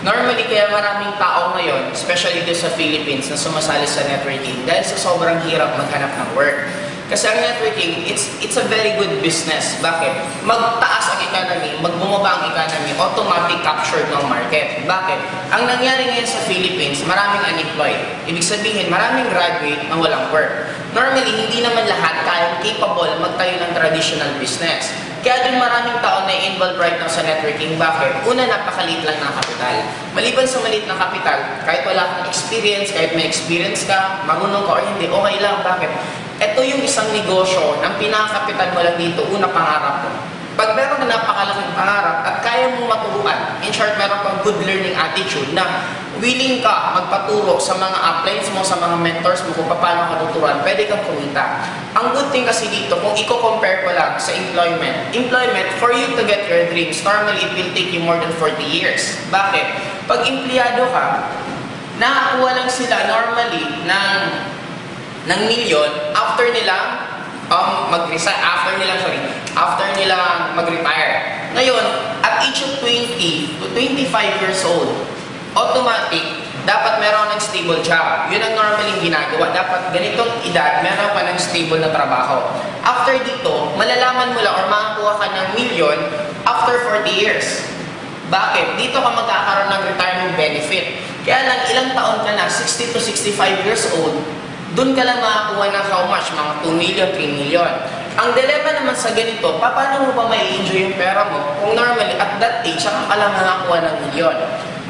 Normally, kaya maraming tao ngayon, especially dito sa Philippines, na sumasali sa networking dahil sa sobrang hirap maghanap ng work. Kasi ang networking, it's a very good business. Bakit? Magtaas ang economy, magbumaba ang economy, automatic captured ng market. Bakit? Ang nangyari ngayon sa Philippines, maraming unemployed. Ibig sabihin, maraming graduate na walang work. Normally, hindi naman lahat kayang capable magtayo ng traditional business. Kaya din maraming tao na involved right now sa networking. Bakit? Una, napakaliit lang ng kapital. Maliban sa maliit na kapital, kahit wala kang experience, kahit may experience ka, marunong ka o hindi, okay lang. Bakit? Ito yung isang negosyo, ang pinakakapital mo lang dito, una pangarap mo. Pag meron ka napakalaking pangarap at kaya mong maturuan, in short, meron kang good learning attitude na willing ka magpaturo sa mga uplines mo, sa mga mentors mo kung paano ka tuturuan, pwede kang kumita. Ang good thing kasi dito, kung i-compare ko lang sa employment, for you to get your dreams, normally it will take you more than 40 years. Bakit? Pag empleyado ka, nakakuha lang sila normally ng milyon after nilang after nilang mag-retire. Ngayon, at age of 20 to 25 years old, automatic, dapat meron ng stable job. Yun ang normally ginagawa. Dapat ganitong edad, meron pa ng stable na trabaho. After dito, malalaman mo lang or makakuha ka ng milyon after 40 years. Bakit? Dito ka magkakaroon ng retirement benefit. Kaya lang, ilang taon ka na, 60 to 65 years old, doon ka lang makakuha ng how much? Mga 2 million, 3 million. Ang dilemma naman sa ganito, paano mo pa mai-enjoy yung pera mo kung normally at that age, saka ka lang makakuha ng milyon?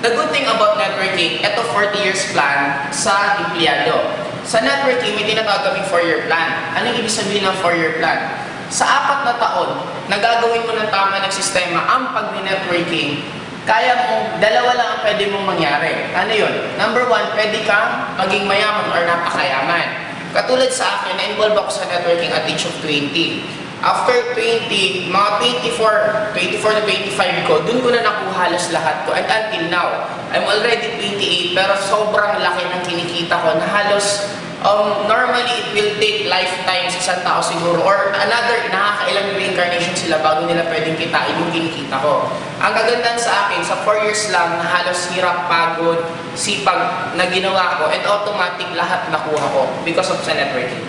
The good thing about networking, ito 40 years plan sa empleyado. Sa networking, may tinatawag kaming 4-year plan. Anong ibig sabihin ng 4-year plan? Sa 4 na taon, nagagawin mo ng tama ng sistema ang pag-networking, kaya mo, 2 lang ang pwede mong mangyari. Ano yun? Number 1, pwede kang maging mayaman or napakayaman. Katulad sa akin, na-involve ako sa networking at age of 20. After 20, mga 24 to 25 ko, dun ko na nakuha halos lahat ko. And until now, I'm already 28, pero sobrang laki ng kinikita ko na halos, normally it will take lifetime sa isang tao siguro or another, nakakailang reincarnation sila bago nila pwedeng kitain yung kinikita ko. Ang kagandahan sa akin, sa 4 years lang na halos hirap, pagod, sipag na ginawa ko and automatic lahat nakuha ko because of sa networking.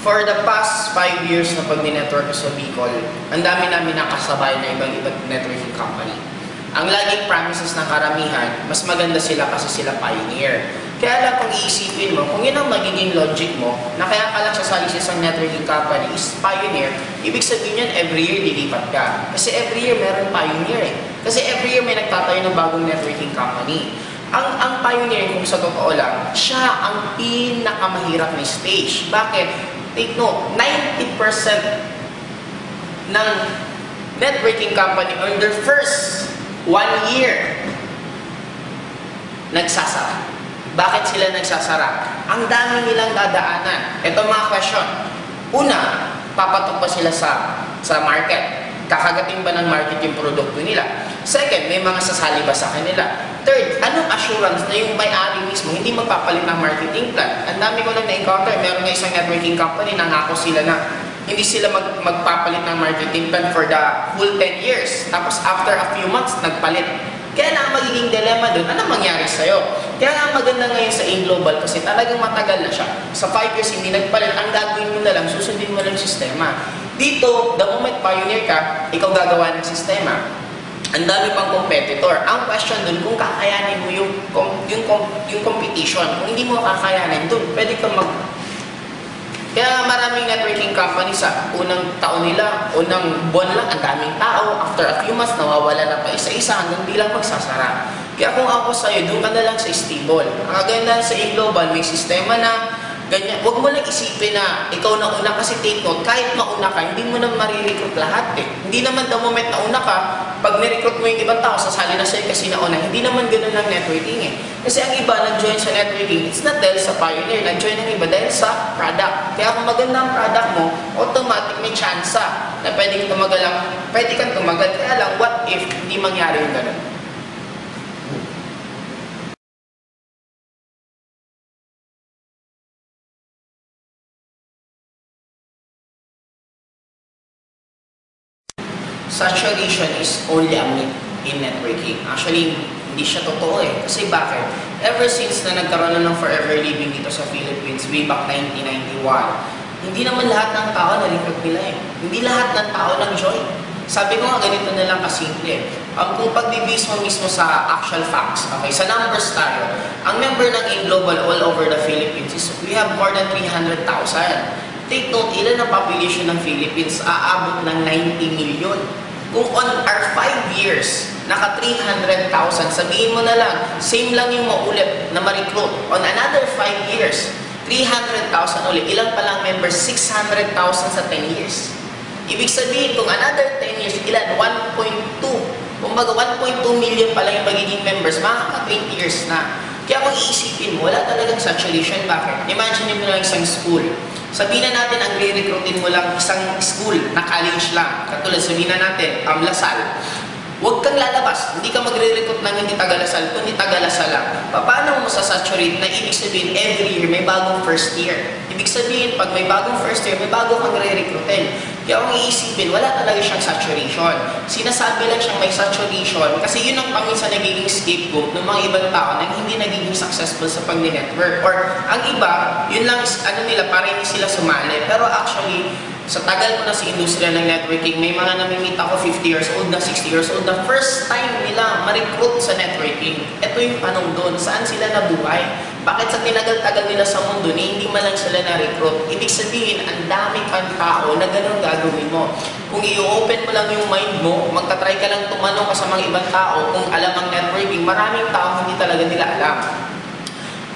For the past 5 years na pag-network ko sa Bicol, ang dami namin nakasabay na ibang networking company. Ang laging promises ng karamihan, mas maganda sila kasi sila pioneer. Kaya lang kung iisipin mo, kung yun ang magiging logic mo, na kaya ka lang sasali sa isang networking company is pioneer, ibig sabihin yan every year lilipat ka. Kasi every year meron pioneer eh. Kasi every year may nagtatayo ng bagong networking company. Ang pioneer, kung sa totoo lang, siya ang pinakamahirap na stage. Bakit? Take note, 90% ng networking company on their first 1 year nagsasara. Bakit sila nagsasara? Ang dami nilang dadaanan. Ito mga question. Una, papatok ba sila sa market? Kakagating ba ng market yung produkto nila? Second, may mga sasali ba sa kanila? Third, anong assurance na yung may-ari mismo hindi magpapalit ng marketing plan? Ang dami ko lang na-encounter, meron nga isang networking company, nangako sila na hindi sila magpapalit ng marketing plan for the full 10 years. Tapos after a few months, nagpalit. Kaya na ang magiging dilemma doon, anong mangyari sa'yo? Kaya nga maganda ngayon sa InGlobal kasi talagang matagal na siya. Sa 5 years hindi nagpalit, ang gagawin mo na lang, susundin mo lang yung sistema. Dito, the moment pioneer ka, ikaw gagawa ng sistema. Ang dami pang competitor. Ang question dun, kung kakayanin mo yung competition, kung hindi mo kakayanin dun, pwede kang Kaya maraming networking companies sa unang taon nila, unang buwan lang, ang daming tao. After a few months, nawawala na pa isa-isa hanggang di lang magsasara. Kaya kung ako sa'yo, doon ka na lang sa stable. Ang kagandahan sa InGlobal, may sistema na ganyan. Huwag mo lang isipin na ikaw na una kasi take note, kahit mauna ka, hindi mo na marirecruit lahat eh. Hindi naman the moment na una ka, pag nirecruit mo yung ibang tao, sasali na sa'yo kasi nauna. Hindi naman ganun ang networking eh. Kasi ang iba nag-join sa networking, it's not dahil sa pioneer, nag-join ang iba dahil sa product. Kaya kung maganda ang product mo, automatic may chance na pwede kang tumagal. Kaya lang, what if hindi mangyari yung ganun? saturation is only a myth in networking. Actually, hindi siya totoo eh. Kasi bakit? Ever since na nagkaroon na ng Forever Living dito sa Philippines, way back 1991, hindi naman lahat ng tao na-recruit nila eh. Hindi lahat ng tao nag-join. Sabi ko nga, ganito na lang kasimple. Kung pag-base mo mismo sa actual facts, okay, sa numbers tayo, ang member ng In-Global all over the Philippines is we have more than 300,000. Take note, ilan ang population ng Philippines? Aabot ng 90 million. Kung on our 5 years, naka 300,000, sabihin mo na lang, same lang yung maulit na ma-recruit. On another 5 years, 300,000 ulit. Ilan pa lang members? 600,000 sa 10 years. Ibig sabihin, kung another 10 years, ilan? 1.2. Kumbaga, 1.2 million pa lang yung magiging members, makaka 20 years na. Kaya kung iisipin mo, wala talagang saturation. Bakit? Imagine mo lang isang school. Sabihin na natin, ang re-recruitin mo lang isang school na college lang. Katulad, sabihin na natin, Lasal. Huwag kang lalabas. Hindi ka magre-recruit ng hindi taga-Lasal, kundi taga-Lasal lang. Paano mo sasaturate na ibig sabihin every year may bagong first year? Ibig sabihin, pag may bagong first year, may bagong kang re-recruitin. Kaya kung iisipin, wala talaga siyang saturation. Sinasabi lang siyang may saturation kasi yun ang paminsan nagiging scapegoat ng mga ibang tao na hindi nagiging successful sa pag-network. Or ang iba, yun lang nila, para hindi sila sumali. Pero actually, sa tagal ko na sa industriya ng networking, may mga namimit ako 50 years old na 60 years old na first time nila ma-recruit sa networking. Ito yung tanong doon, saan sila nabuhay? Bakit sa tinagal-tagal nila sa mundo ni hindi man lang sila na-recruit? Ibig sabihin, ang dami kang tao na ganun gagawin mo. Kung i-open mo lang yung mind mo, magta-try ka lang tumanong ka sa mga ibang tao kung alam ang networking, maraming tao hindi talaga nila alam.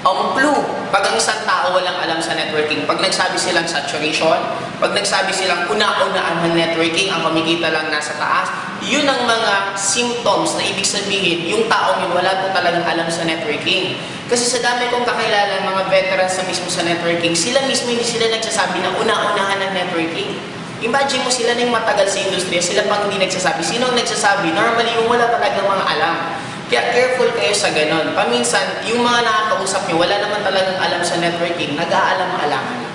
Clue, pag ang isang tao walang alam sa networking, pag nagsabi silang saturation, pag nagsabi silang una-unaan ng networking, ang kumikita lang nasa taas, yun ang mga symptoms na ibig sabihin, yung tao yun wala po talagang alam sa networking. Kasi sa dami kong kakilala, mga veterans na mismo sa networking, sila mismo hindi sila nagsasabi na una-unahan ng networking. Imagine mo sila na yung matagal sa industriya, sila pang hindi nagsasabi. Sino ang nagsasabi? Normally, yung wala talagang mga alam. Kaya careful kayo sa ganon. Paminsan, yung mga nakakausap nyo, wala naman talagang alam sa networking, nag-aalam-alaman.